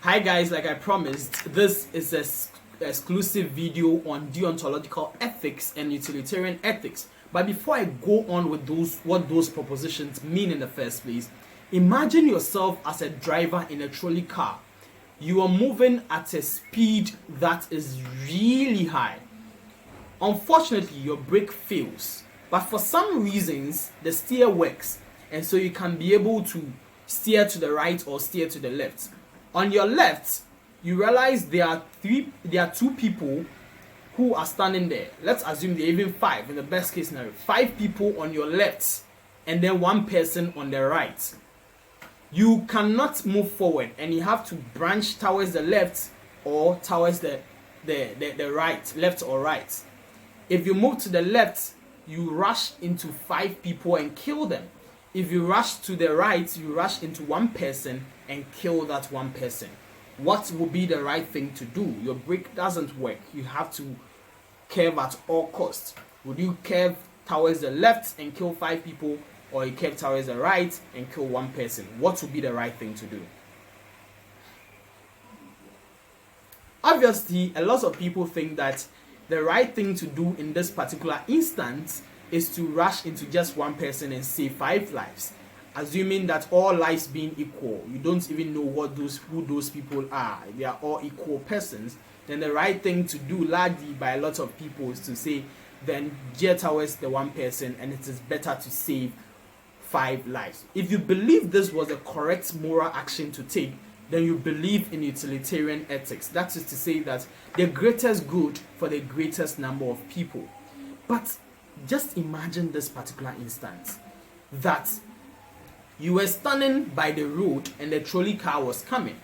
Hi guys, like I promised, this is an exclusive video on deontological ethics and utilitarian ethics. But before I go on with what those propositions mean in the first place, imagine yourself as a driver in a trolley car. You are moving at a speed that is really high. Unfortunately, your brake fails, but for some reasons the steer works, and so you can be able to steer to the right or steer to the left. On your left, you realize there are two people who are standing there. Let's assume there are even five in the best case scenario. 5 people on your left and then 1 person on the right. You cannot move forward and you have to branch towards the left or towards the right, left or right. If you move to the left, you rush into 5 people and kill them. If you rush to the right, you rush into 1 person and kill that 1 person. What will be the right thing to do? Your brake doesn't work. You have to curve at all costs. Would you curve towards the left and kill 5 people, or you curve towards the right and kill 1 person? What would be the right thing to do? Obviously, a lot of people think that the right thing to do in this particular instance is to rush into just 1 person and save 5 lives, assuming that all lives being equal. You don't even know who those people are. They are all equal persons. Then the right thing to do, largely by a lot of people, is to say, then gear towards the 1 person, and it is better to save 5 lives. If you believe this was a correct moral action to take, then you believe in utilitarian ethics. That is to say that the greatest good for the greatest number of people. But just imagine this particular instance, that you were standing by the road and the trolley car was coming.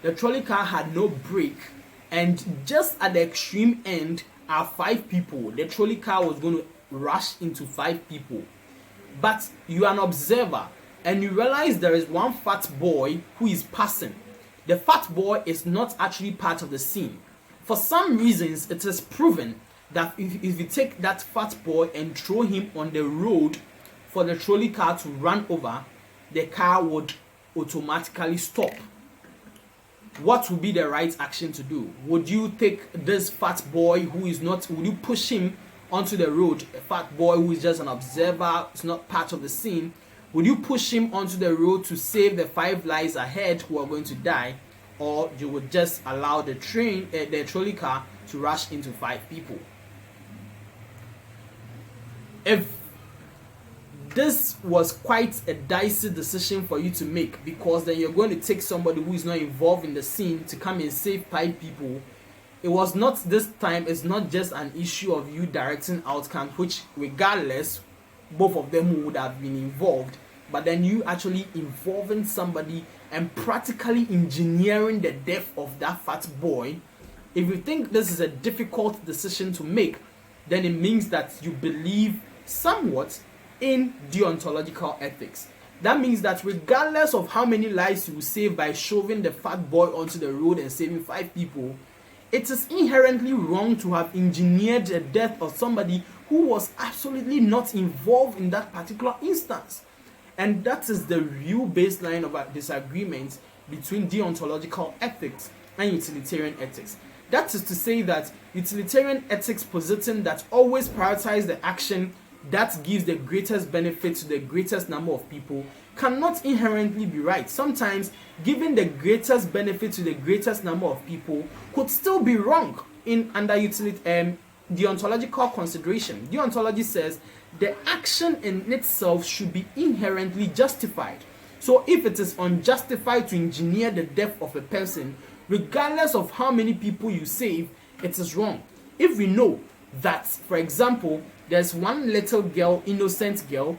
The trolley car had no brake, and just at the extreme end are 5 people. The trolley car was going to rush into 5 people. But you are an observer and you realize there is 1 fat boy who is passing. The fat boy is not actually part of the scene. For some reasons, it is proven that if you take that fat boy and throw him on the road for the trolley car to run over, the car would automatically stop. What would be the right action to do? Would you take this fat boy who is not, would you push him onto the road, a fat boy who is just an observer, is not part of the scene? Would you push him onto the road to save the 5 lives ahead who are going to die, or you would just allow the trolley car to rush into 5 people? If this was quite a dicey decision for you to make, because then you're going to take somebody who is not involved in the scene to come and save 5 people, it was not this time, it's not just an issue of you directing outcomes, which regardless, both of them would have been involved, but then you actually involving somebody and practically engineering the death of that fat boy. If you think this is a difficult decision to make, then it means that you believe somewhat in deontological ethics. That means that regardless of how many lives you will save by shoving the fat boy onto the road and saving 5 people, it is inherently wrong to have engineered the death of somebody who was absolutely not involved in that particular instance. And that is the real baseline of our disagreement between deontological ethics and utilitarian ethics. That is to say that utilitarian ethics positing that always prioritize the action that gives the greatest benefit to the greatest number of people cannot inherently be right. Sometimes giving the greatest benefit to the greatest number of people could still be wrong under deontological consideration. Deontology says the action in itself should be inherently justified. So if it is unjustified to engineer the death of a person, regardless of how many people you save, it is wrong. If we know that, for example, there's 1 little girl, innocent girl,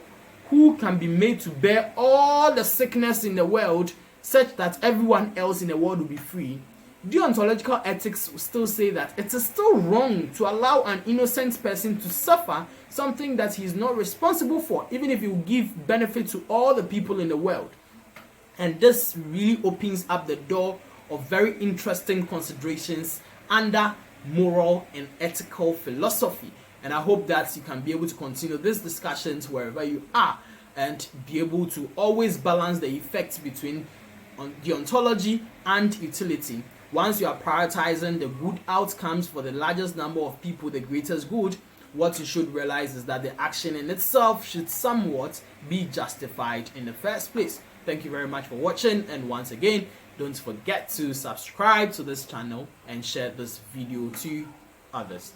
who can be made to bear all the sickness in the world such that everyone else in the world will be free, deontological ethics will still say that it is still wrong to allow an innocent person to suffer something that he is not responsible for, even if it will give benefit to all the people in the world. And this really opens up the door of very interesting considerations under moral and ethical philosophy. And I hope that you can be able to continue these discussions wherever you are and be able to always balance the effects between on deontology and utility. Once you are prioritizing the good outcomes for the largest number of people, the greatest good, what you should realize is that the action in itself should somewhat be justified in the first place. Thank you very much for watching, and once again, don't forget to subscribe to this channel and share this video to others.